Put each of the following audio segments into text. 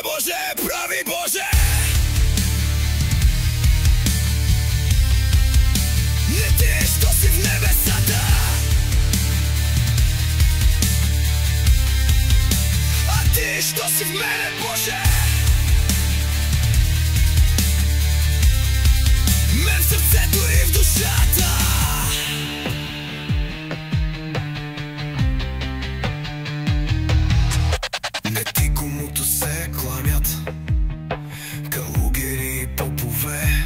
Боже, прави Боже! Не ти, що си в небесата, а ти, що си в мене, Боже! Мен в сърцето и в душата. Не ти, комуто се кланят калугери и попове,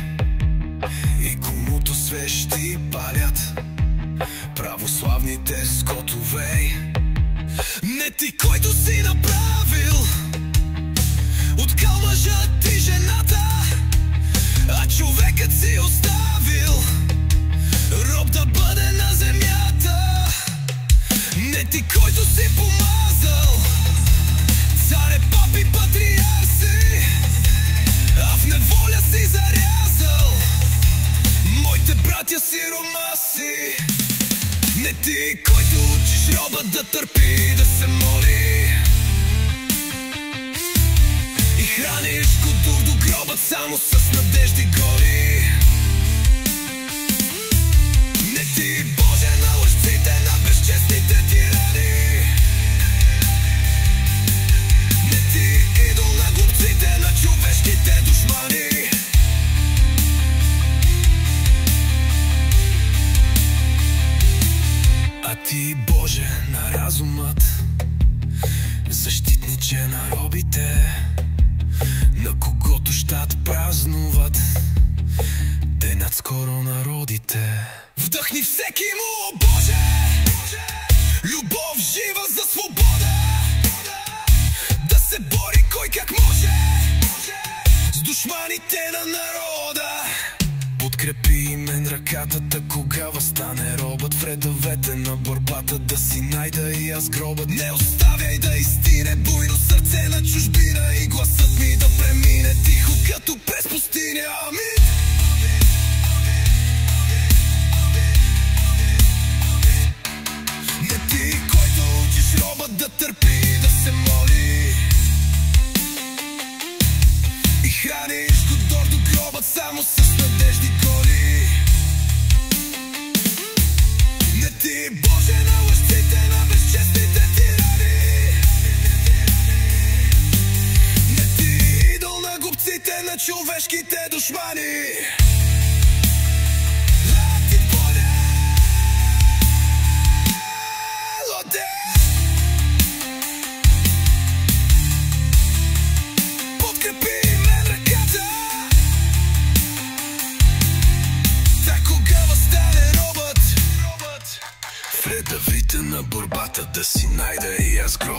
и комуто свещи палят православните скотове. Не ти, който си направил от кал мъжът и жената, а човекът си оставил роб да бъде на земята. Не ти, който си помазал царе, папи, патриарси, а в неволя си зарязал моите братя сиромаси. Не ти, който учиш роба да търпи, да се моли и храниш кутур до гроба само с надежди голи. Не ти, Боже, на лъжците, на безчестните тирани. Не ти, идол на глупците, на човешките душмани. А ти, Боже, на разумът, защитниче на робите, на когото щат празнуват денят скоро народите. Вдъхни всеки му, Боже, любов жива за свобода, да се бори кой как може с душманите на народа. Подкрепи мен ръката, кога възстане робът в редовете на борбата, да си найда и аз гробът. Не оставяй да изтине буйно сърце на чужбина и гласът ми да премине тихо като през пустиня. Амин. Не ти, който учиш робът да търпи, да се моли и храниш кутур до гробът само с надежди голи. Не ти, Боже, на лъжците, на безчестните тирани. Не ти, идол на глупците, на човешките душмани. В редовите на борбата да си найда и аз гроб.